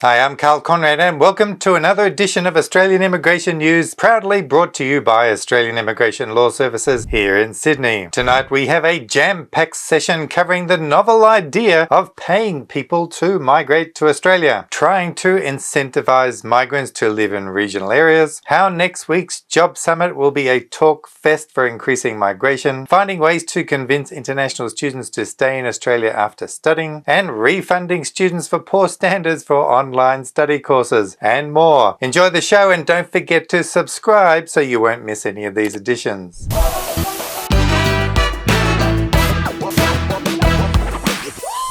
Hi, I'm Karl Konrad and welcome to another edition of Australian Immigration News, proudly brought to you by Australian Immigration Law Services here in Sydney. Tonight we have a jam-packed session covering the novel idea of paying people to migrate to Australia, trying to incentivise migrants to live in regional areas, how next week's Job Summit will be a talk fest for increasing migration, finding ways to convince international students to stay in Australia after studying, and refunding students for poor standards for online study courses, and more. Enjoy the show and don't forget to subscribe so you won't miss any of these editions.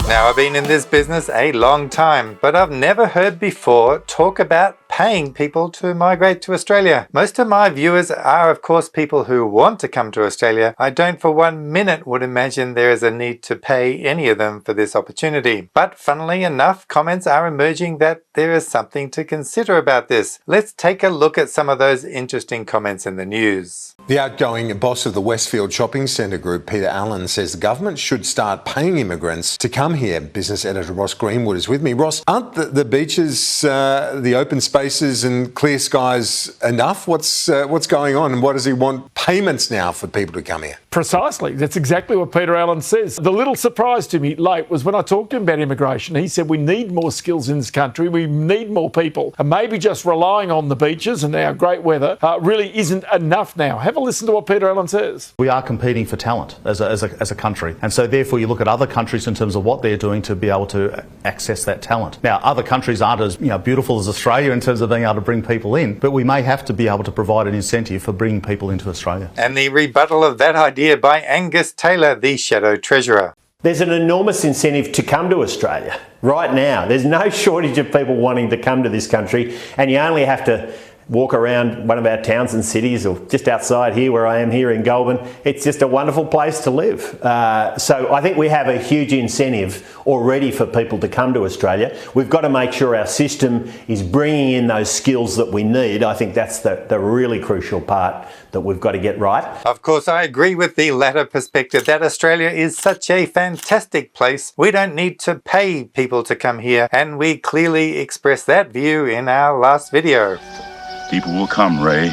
Now, I've been in this business a long time, but I've never heard before talk about paying people to migrate to Australia. Most of my viewers are, of course, people who want to come to Australia. I don't for 1 minute would imagine there is a need to pay any of them for this opportunity. But funnily enough, comments are emerging that there is something to consider about this. Let's take a look at some of those interesting comments in the news. The outgoing boss of the Westfield Shopping Centre Group, Peter Allen, says the government should start paying immigrants to come here. Business editor Ross Greenwood is with me. Ross, aren't the beaches, the open spaces and clear skies enough? What's going on, and what does he want payments now for people to come here? Precisely. That's exactly what Peter Allen says. The little surprise to me late was when I talked to him about immigration. He said we need more skills in this country. We need more people. And maybe just relying on the beaches and our great weather really isn't enough now. Have a listen to what Peter Allen says. We are competing for talent as a country. And so therefore you look at other countries in terms of what they're doing to be able to access that talent. Now, other countries aren't as beautiful as Australia in terms of being able to bring people in, but we may have to be able to provide an incentive for bringing people into Australia. And the rebuttal of that idea by Angus Taylor, the Shadow Treasurer. There's an enormous incentive to come to Australia right now. There's no shortage of people wanting to come to this country, and you only have to walk around one of our towns and cities, or just outside here where I am here in Goulburn. It's just a wonderful place to live. So I think we have a huge incentive already for people to come to Australia. We've got to make sure our system is bringing in those skills that we need. I think that's the really crucial part that we've got to get right. Of course, I agree with the latter perspective that Australia is such a fantastic place. We don't need to pay people to come here, and we clearly expressed that view in our last video. People will come, Ray.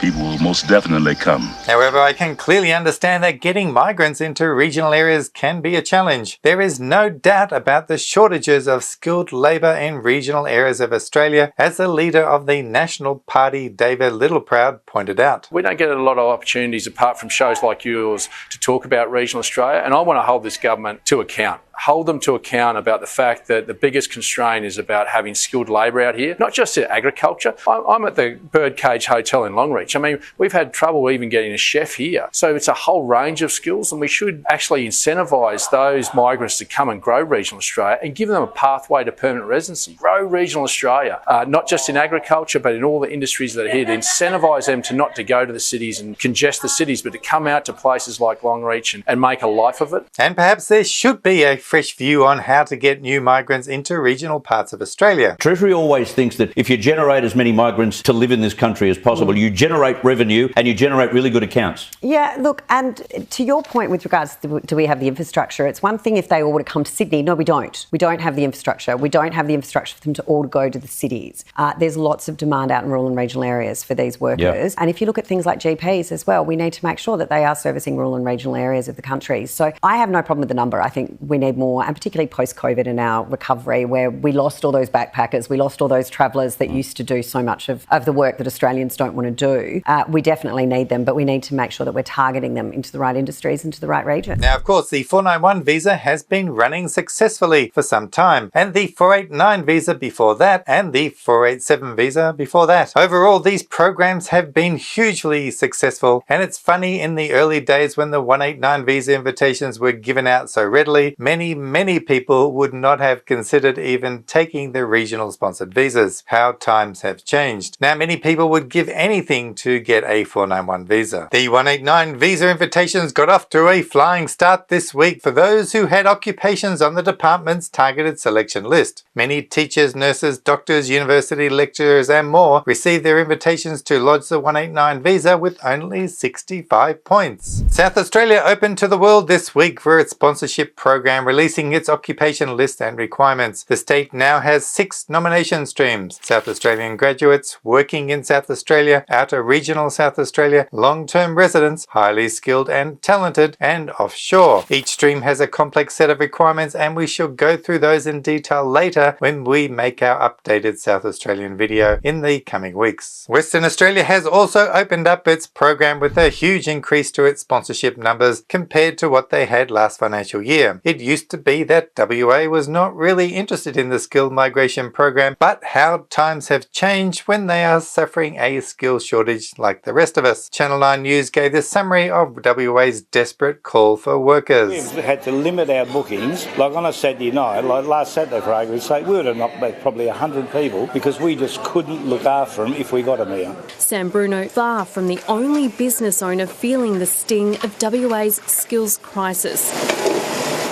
People will most definitely come. However, I can clearly understand that getting migrants into regional areas can be a challenge. There is no doubt about the shortages of skilled labour in regional areas of Australia, as the leader of the National Party, David Littleproud, pointed out. We don't get a lot of opportunities apart from shows like yours to talk about regional Australia, and I want to hold this government to account. Hold them to account about the fact that the biggest constraint is about having skilled labour out here, not just in agriculture. I'm at the Birdcage Hotel in Longreach. I mean, we've had trouble even getting a chef here. So it's a whole range of skills, and we should actually incentivise those migrants to come and grow regional Australia and give them a pathway to permanent residency. Grow regional Australia, not just in agriculture, but in all the industries that are here, to incentivise them to not to go to the cities and congest the cities, but to come out to places like Longreach and make a life of it. And perhaps there should be a fresh view on how to get new migrants into regional parts of Australia. Treasury always thinks that if you generate as many migrants to live in this country as possible, you generate revenue and you generate really good accounts. Yeah, look, and to your point with regards to do we have the infrastructure, it's one thing if they all would come to Sydney. No, we don't. We don't have the infrastructure. We don't have the infrastructure for them to all go to the cities. There's lots of demand out in rural and regional areas for these workers. Yep. And if you look at things like GPs as well, we need to make sure that they are servicing rural and regional areas of the country. So I have no problem with the number. I think we need more, and particularly post-COVID in our recovery, where we lost all those backpackers, we lost all those travellers that used to do so much of the work that Australians don't want to do. We definitely need them, but we need to make sure that we're targeting them into the right industries, into the right regions. Now, of course, the 491 visa has been running successfully for some time, and the 489 visa before that, and the 487 visa before that. Overall, these programs have been hugely successful, and it's funny, in the early days when the 189 visa invitations were given out so readily, many people would not have considered even taking the regional sponsored visas. How times have changed. Now, many people would give anything to get a 491 visa. The 189 visa invitations got off to a flying start this week for those who had occupations on the department's targeted selection list. Many teachers, nurses, doctors, university lecturers and more received their invitations to lodge the 189 visa with only 65 points. South Australia opened to the world this week for its sponsorship program, releasing its occupation list and requirements. The state now has 6 nomination streams: South Australian graduates, working in South Australia, outer regional South Australia, long-term residents, highly skilled and talented, and offshore. Each stream has a complex set of requirements, and we shall go through those in detail later when we make our updated South Australian video in the coming weeks. Western Australia has also opened up its program with a huge increase to its sponsorship numbers compared to what they had last financial year. It used to be that WA was not really interested in the skilled migration program, but how times have changed when they are suffering a skills shortage like the rest of us. Channel 9 News gave this summary of WA's desperate call for workers. We've had to limit our bookings. Like on a Saturday night, like last Saturday for argument's sake, we would have knocked back probably 100 people because we just couldn't look after them if we got them here. Sam Bruno, far from the only business owner feeling the sting of WA's skills crisis.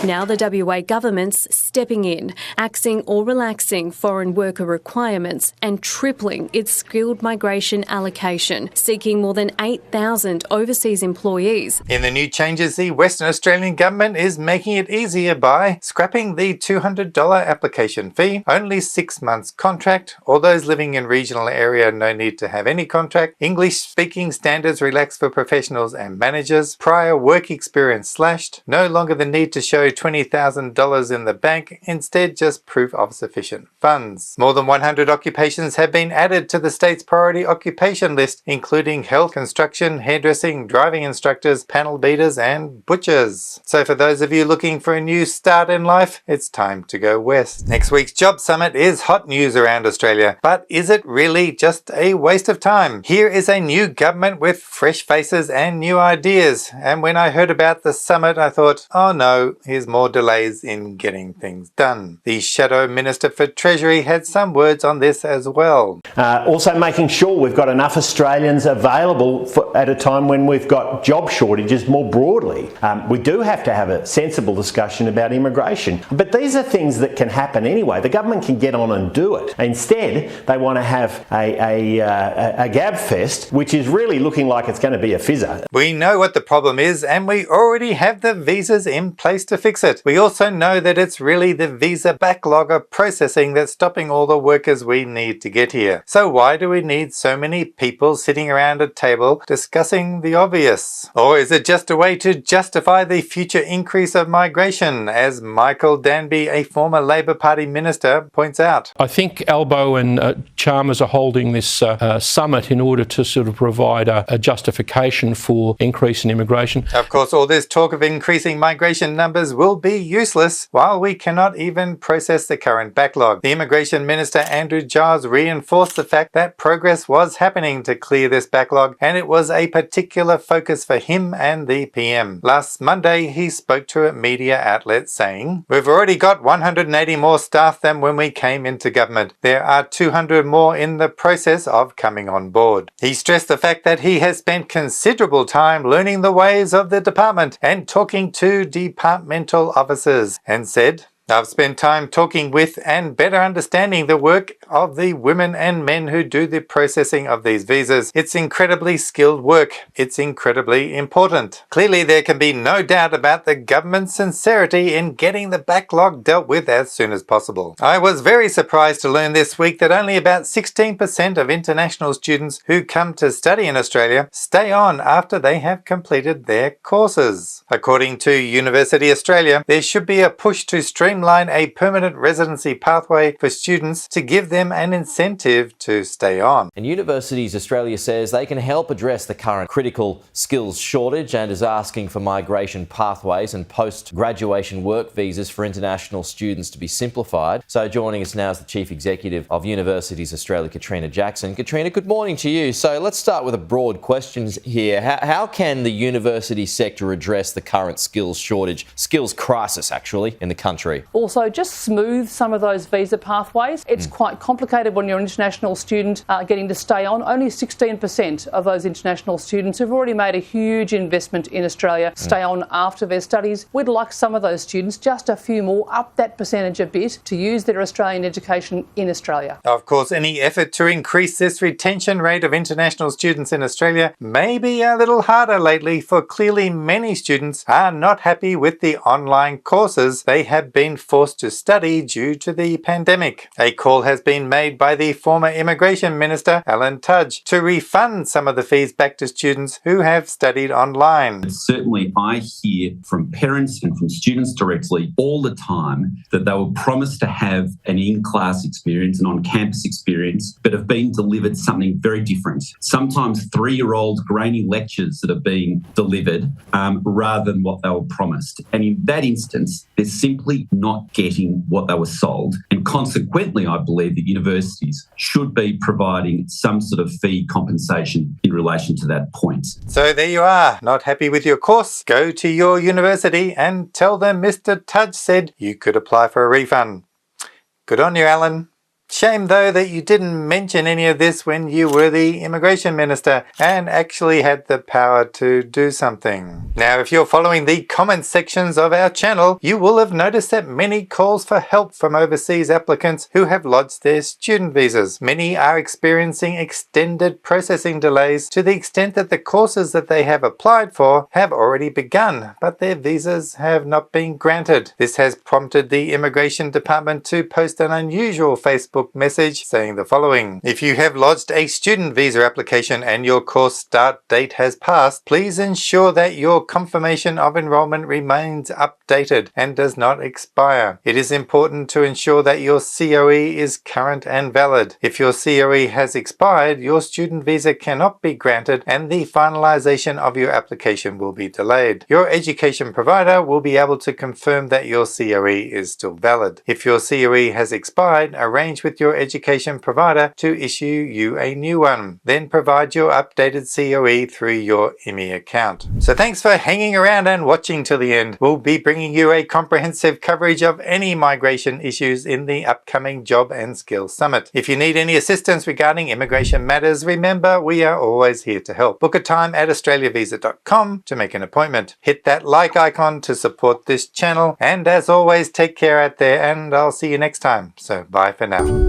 Now the WA government's stepping in, axing or relaxing foreign worker requirements and tripling its skilled migration allocation, seeking more than 8,000 overseas employees. In the new changes, the Western Australian government is making it easier by scrapping the $200 application fee, only 6 months contract, all those living in regional area no need to have any contract, English speaking standards relaxed for professionals and managers, prior work experience slashed, no longer the need to show $20,000 in the bank, instead just proof of sufficient funds. More than 100 occupations have been added to the state's priority occupation list, including health, construction, hairdressing, driving instructors, panel beaters and butchers. So for those of you looking for a new start in life, it's time to go west. Next week's Job Summit is hot news around Australia, but is it really just a waste of time? Here is a new government with fresh faces and new ideas, and when I heard about the summit I thought, oh no, here's more delays in getting things done. The Shadow Minister for Treasury had some words on this as well. Also making sure we've got enough Australians available at a time when we've got job shortages more broadly. We do have to have a sensible discussion about immigration, but these are things that can happen anyway. The government can get on and do it. Instead, they want to have a gabfest, which is really looking like it's going to be a fizzer. We know what the problem is, and we already have the visas in place to fix it. We also know that it's really the visa backlog of processing that's stopping all the workers we need to get here. So why do we need so many people sitting around a table discussing the obvious? Or is it just a way to justify the future increase of migration, as Michael Danby, a former Labor Party minister, points out? I think Albo and Chalmers are holding this summit in order to sort of provide a justification for increase in immigration. Of course, all this talk of increasing migration numbers will be useless while we cannot even process the current backlog. The Immigration Minister Andrew Giles reinforced the fact that progress was happening to clear this backlog, and it was a particular focus for him and the PM. Last Monday, he spoke to a media outlet saying, "We've already got 180 more staff than when we came into government. There are 200 more in the process of coming on board." He stressed the fact that he has spent considerable time learning the ways of the department and talking to departmental officers, and said, I've spent time talking with and better understanding the work of the women and men who do the processing of these visas. It's incredibly skilled work. It's incredibly important. Clearly, there can be no doubt about the government's sincerity in getting the backlog dealt with as soon as possible. I was very surprised to learn this week that only about 16% of international students who come to study in Australia stay on after they have completed their courses. According to University Australia, there should be a push to streamline a permanent residency pathway for students to give them an incentive to stay on. And Universities Australia says they can help address the current critical skills shortage and is asking for migration pathways and post-graduation work visas for international students to be simplified. So joining us now is the Chief Executive of Universities Australia, Katrina Jackson. Katrina, good morning to you. So let's start with a broad question here. How can the university sector address the current skills shortage, skills crisis actually, in the country? also just smooth some of those visa pathways. It's quite complicated when you're an international student getting to stay on. Only 16% of those international students who've already made a huge investment in Australia stay on after their studies. We'd like some of those students, just a few more, up that percentage a bit to use their Australian education in Australia. Of course, any effort to increase this retention rate of international students in Australia may be a little harder lately, for clearly many students are not happy with the online courses they have been forced to study due to the pandemic. A call has been made by the former Immigration Minister, Alan Tudge, to refund some of the fees back to students who have studied online. Certainly, I hear from parents and from students directly all the time that they were promised to have an in-class experience, an on-campus experience, but have been delivered something very different. Sometimes 3-year-old grainy lectures that are being delivered rather than what they were promised. And in that instance, they're simply not getting what they were sold. And consequently, I believe that universities should be providing some sort of fee compensation in relation to that point. So there you are. Not happy with your course? Go to your university and tell them Mr. Tudge said you could apply for a refund. Good on you, Alan. Shame though that you didn't mention any of this when you were the Immigration Minister and actually had the power to do something. Now, if you're following the comment sections of our channel, you will have noticed that many calls for help from overseas applicants who have lodged their student visas. Many are experiencing extended processing delays to the extent that the courses that they have applied for have already begun, but their visas have not been granted. This has prompted the Immigration Department to post an unusual Facebook message saying the following: if you have lodged a student visa application and your course start date has passed, please ensure that your confirmation of enrollment remains updated and does not expire. It is important to ensure that your COE is current and valid. If your COE has expired, your student visa cannot be granted and the finalization of your application will be delayed. Your education provider will be able to confirm that your COE is still valid. If your COE has expired, arrange with your education provider to issue you a new one. Then provide your updated COE through your IMI account. So thanks for hanging around and watching till the end. We'll be bringing you a comprehensive coverage of any migration issues in the upcoming Job and Skills Summit. If you need any assistance regarding immigration matters, remember we are always here to help. Book a time at australiavisa.com to make an appointment. Hit that like icon to support this channel, and as always, take care out there, and I'll see you next time. So bye for now.